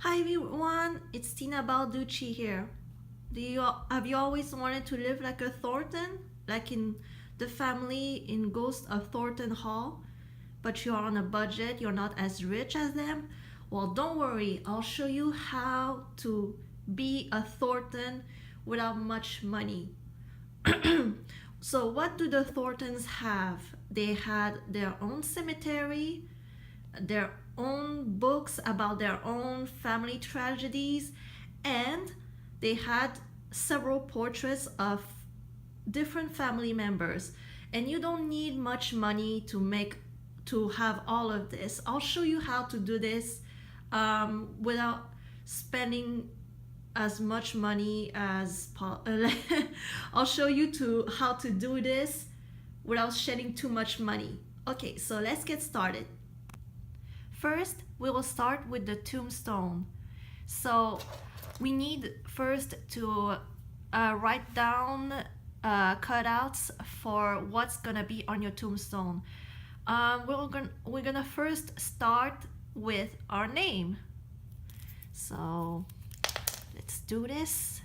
Hi everyone, it's Tina Balducci here. Have you always wanted to live like a Thornton, like in the family in Ghost of Thornton Hall, but you're on a budget, you're not as rich as them? Well, don't worry, I'll show you how to be a Thornton without much money. So, what do the Thorntons have? They had their own cemetery, their own books about their own family tragedies, and they had several portraits of different family members. And you don't need much money to have all of this. I'll show you how to do this without spending as much money as I'll show you how to do this without shedding too much money. Okay, so let's get started. First, we will start with the tombstone. So we need first to write down cutouts for what's gonna be on your tombstone. We're gonna first start with our name. So let's do this.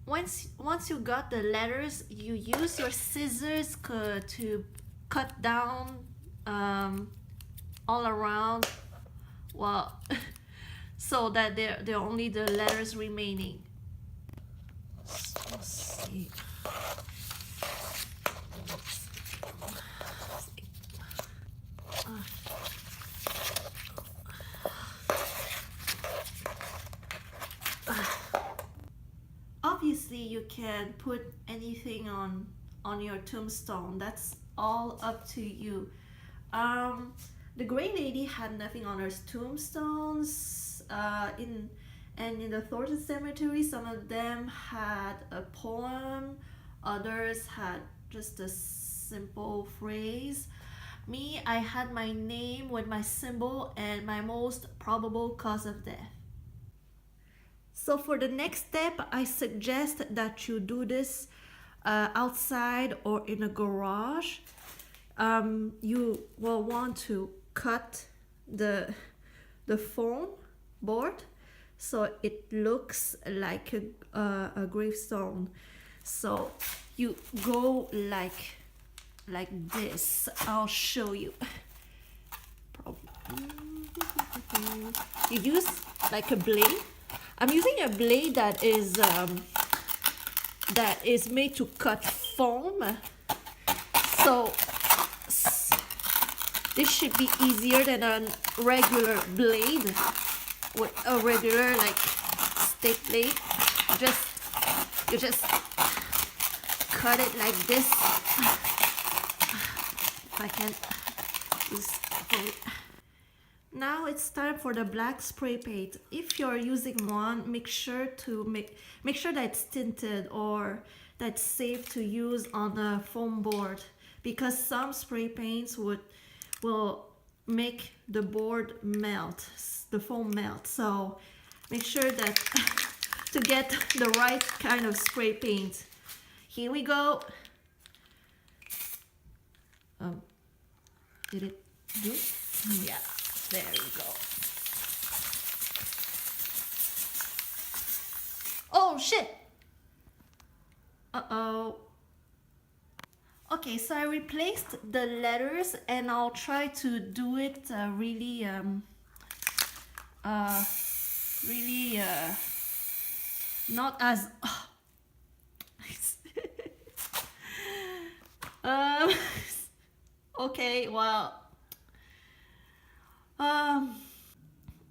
Once you got the letters, you use your scissors to cut down all around, well, so that there are only the letters remaining. Let's see. Obviously, you can put anything on your tombstone. That's all up to you. The Gray Lady had nothing on her tombstones. In the Thornton Cemetery, some of them had a poem, others had just a simple phrase. Me, I had my name with my symbol and my most probable cause of death. So for the next step, I suggest that you do this outside or in a garage. You will want to cut the foam board so it looks like a gravestone. So you go like this. I'll show you. You use like a blade. I'm using a blade that is made to cut foam. So this should be easier than a regular blade with a regular like steak blade. You just cut it like this. If I can use it. Now it's time for the black spray paint. If you're using one, make sure that it's tinted or that's safe to use on a foam board, because some spray paints will make the board melt, the foam melt. So make sure that to get the right kind of spray paint. Here we go. Did it do? Yeah, there we go. Oh shit! Uh-oh. Okay, so I replaced the letters and I'll try to do it really not as okay, well,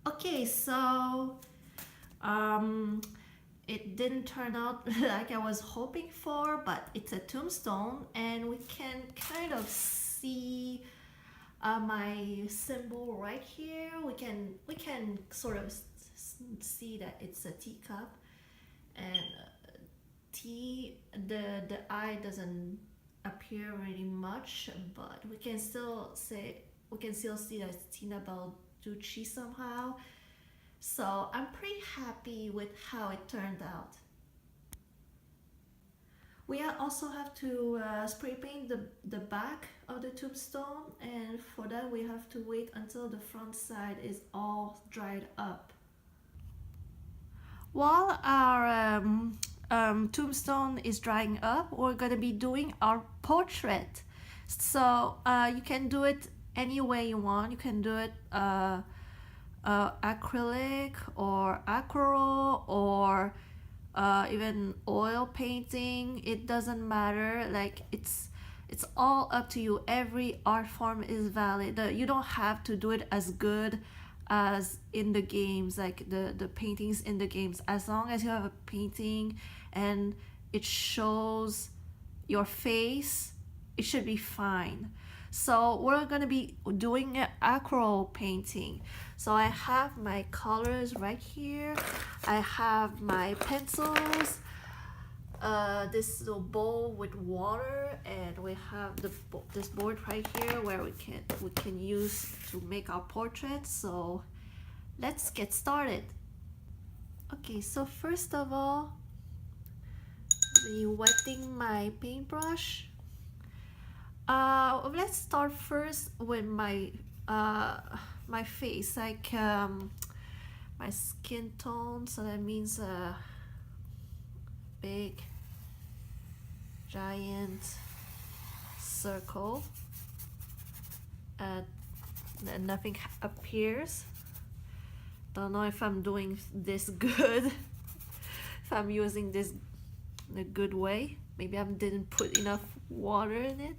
okay, so it didn't turn out like I was hoping for, but it's a tombstone and we can kind of see my symbol right here. We can sort of see that it's a teacup, and the eye doesn't appear really much, but we can still see that it's Tina Balducci somehow. So I'm pretty happy with how it turned out. also have to spray paint the back of the tombstone, and for that we have to wait until the front side is all dried up. While our tombstone is drying up, we're gonna be doing our portrait. So you can do it any way you want. You can do it acrylic or aquarelle or even oil painting. It doesn't matter. Like it's all up to you. Every art form is valid. You don't have to do it as good as in the games, like the paintings in the games. As long as you have a painting and it shows your face, it should be fine. So we're gonna be doing an aquarelle painting. So I have my colors right here. I have my pencils, this little bowl with water, and we have this board right here where we can use to make our portraits. So let's get started. Okay, so first of all, be wetting my paintbrush. Let's start first with my my face, like my skin tone. So that means a big giant circle, and nothing appears. Don't know if I'm doing this good, if I'm using this in a good way. Maybe I didn't put enough water in it.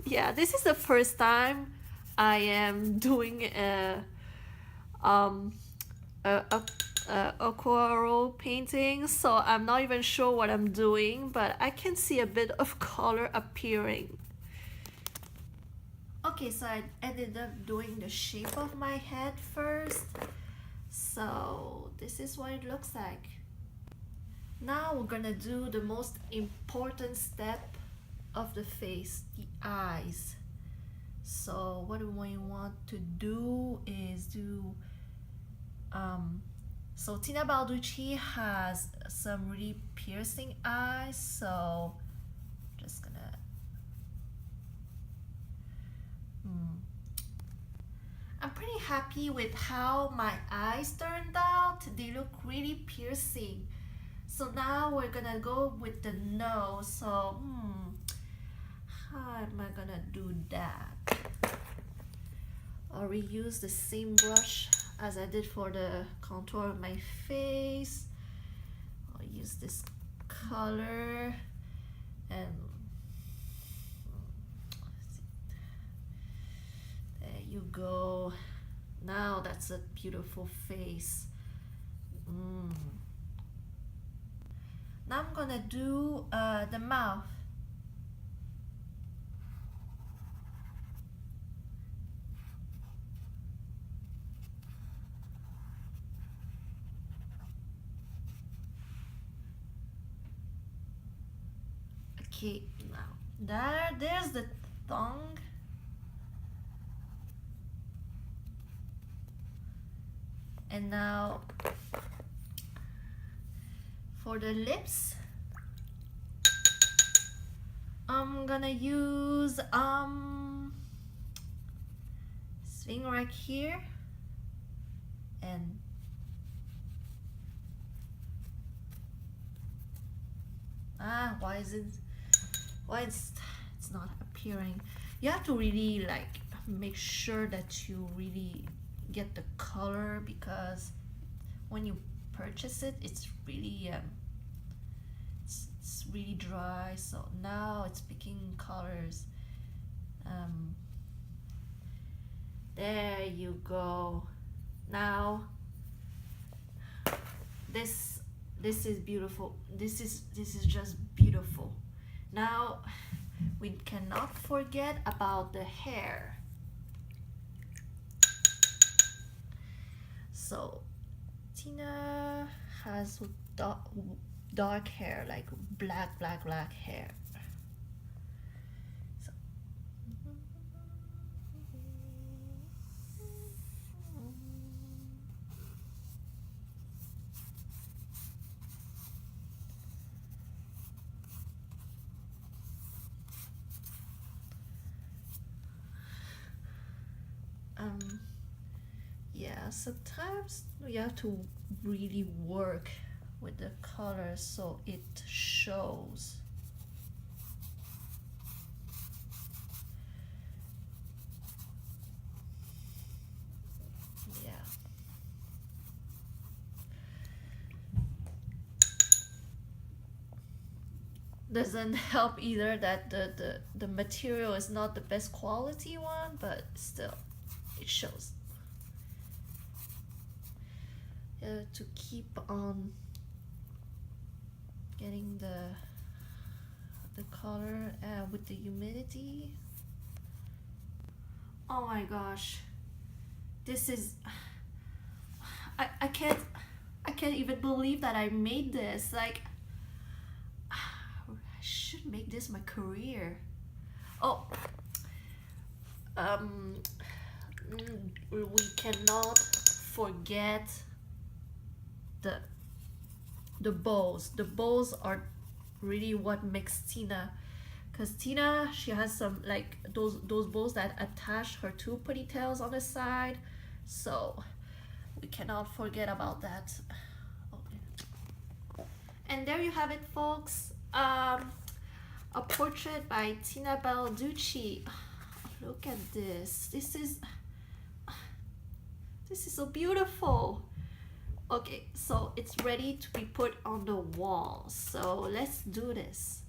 Yeah, this is the first time I am doing a aquarelle painting, so I'm not even sure what I'm doing, but I can see a bit of color appearing. Okay, so I ended up doing the shape of my head first. So this is what it looks like. Now we're gonna do the most important step of the face, the eyes. So what we want to do is do so Tina Balducci has some really piercing eyes, so just gonna I'm pretty happy with how my eyes turned out. They look really piercing. So now we're gonna go with the nose. So how am I gonna do that? I'll reuse the same brush as I did for the contour of my face. I'll use this color and there you go. Now that's a beautiful face. Now I'm gonna do the mouth. Okay, now there's the tongue. And now for the lips, I'm gonna use this thing right here, and why it's not appearing. You have to really like make sure that you really get the color, because when you purchase it, it's really it's really dry. So now it's picking colors. There you go. Now this is beautiful. This is just beautiful. Now we cannot forget about the hair. So Tina has dark hair, like black hair. So, yeah, sometimes you have to really work with the colors so it shows. Yeah. Doesn't help either that the material is not the best quality one, but still it shows. To keep on getting the color with the humidity. Oh my gosh, this is I can't even believe that I made this. Like, I should make this my career. Oh, we cannot forget the the bows. The bows are really what makes Tina, because Tina, she has some like those bows that attach her two ponytails on the side, so we cannot forget about that. Okay. And there you have it, folks. A portrait by Tina Balducci. Look at this. This is so beautiful. Okay, so it's ready to be put on the wall. So let's do this.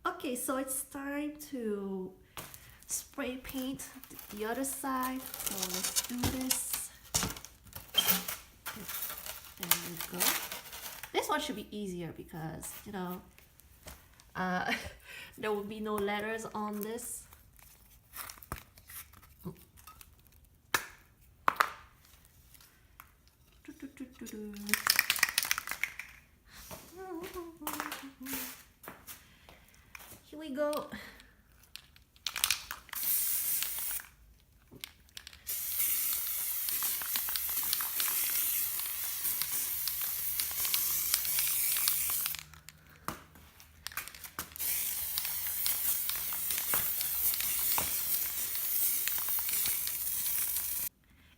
Okay, so it's time to spray paint the other side. So let's do this. There we go. This one should be easier because, you know, there will be no letters on this. Here we go.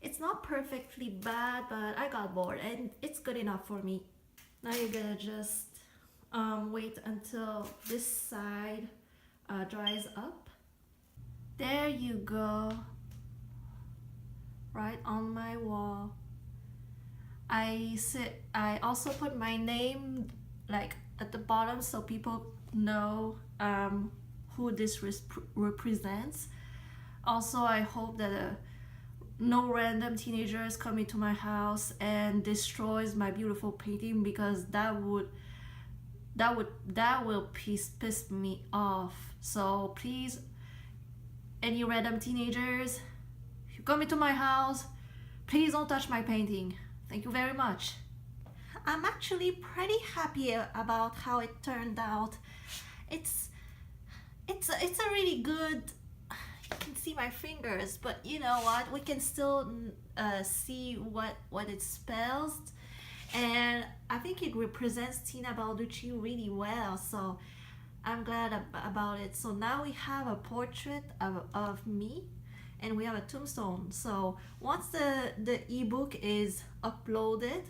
It's not perfectly bad, but I got bored and it's good enough for me. Now you're gonna just wait until this side dries up. There you go, right on my wall. I also put my name like at the bottom so people know who this represents. Also, I hope that no random teenagers come into my house and destroys my beautiful painting, because that will piss me off. So please, any random teenagers, if you come into my house, please don't touch my painting. Thank you very much. I'm actually pretty happy about how it turned out. It's a really good, you can see my fingers, but you know what, we can still see what it spells, and I think it represents Tina Balducci really well, so I'm glad about it. So now we have a portrait of me, and we have a tombstone. So once the ebook is uploaded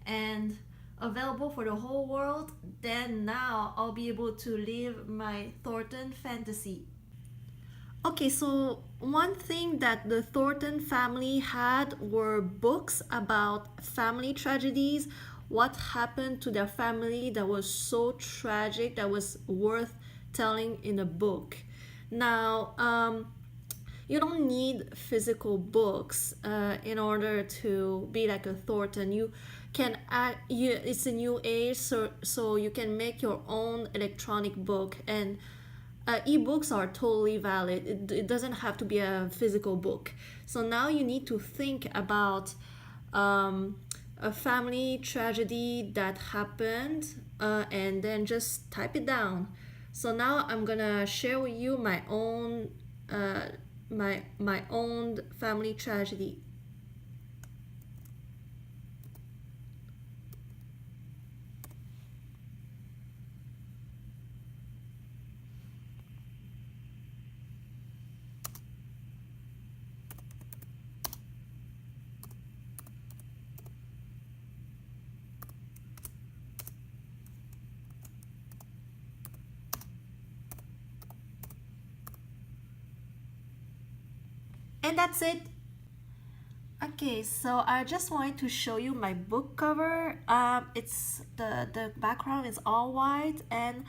and available for the whole world, then now I'll be able to live my Thornton fantasy. Okay, so one thing that the Thornton family had were books about family tragedies, what happened to their family that was so tragic, that was worth telling in a book. Now, you don't need physical books in order to be like a Thornton. You can it's a new age, so you can make your own electronic book, and ebooks are totally valid. It doesn't have to be a physical book. So now you need to think about a family tragedy that happened, and then just type it down. So now I'm gonna share with you my own my own family tragedy. And that's it. Okay, so I just wanted to show you my book cover. It's the background is all white, and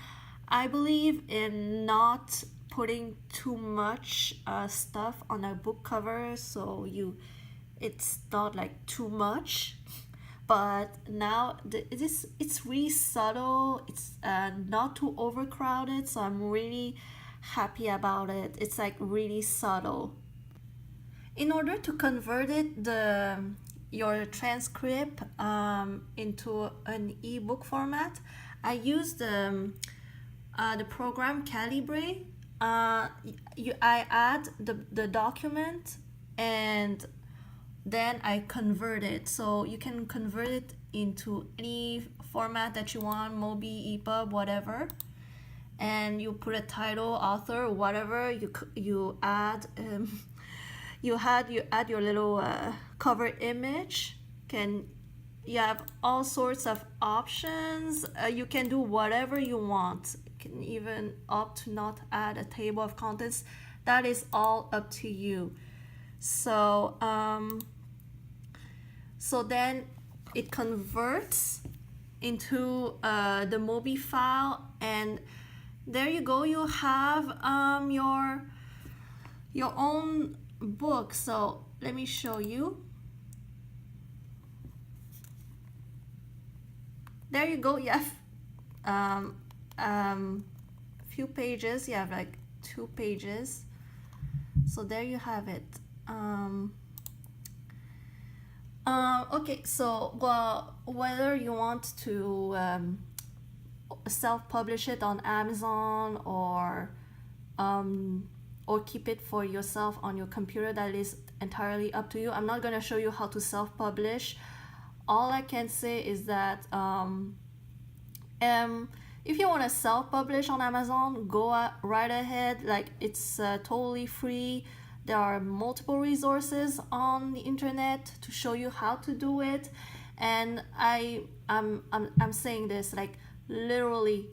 I believe in not putting too much stuff on a book cover, so it's not like too much. But now it's really subtle. It's not too overcrowded, so I'm really happy about it. It's like really subtle. In order to convert it, your transcript into an ebook format, I use the program Calibre. I add the document, and then I convert it. So you can convert it into any format that you want, Mobi, EPUB, whatever. And you put a title, author, whatever. You add you add your little cover image. You have all sorts of options. You can do whatever you want. You can even opt to not add a table of contents. That is all up to you. So so then it converts into the Mobi file, and there you go. You have your own book. So let me show you. There you go. You have few pages. You have like 2 pages. So there you have it. Okay, so well, whether you want to self-publish it on Amazon or keep it for yourself on your computer, that is entirely up to you. I'm not going to show you how to self-publish. All I can say is that if you want to self-publish on Amazon, go right ahead. Like, it's totally free. There are multiple resources on the internet to show you how to do it, and I'm saying this like literally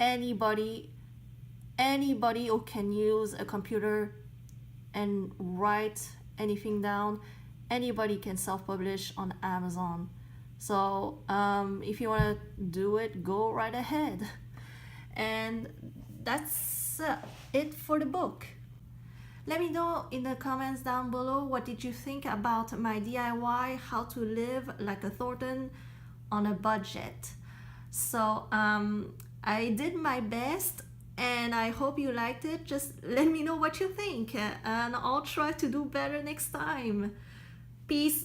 anybody who can use a computer and write anything down, anybody can self-publish on Amazon. So if you want to do it, go right ahead. And that's it for the book. Let me know in the comments down below, what did you think about my DIY, how to live like a Thornton on a budget. So I did my best, and I hope you liked it. Just let me know what you think, and I'll try to do better next time. Peace.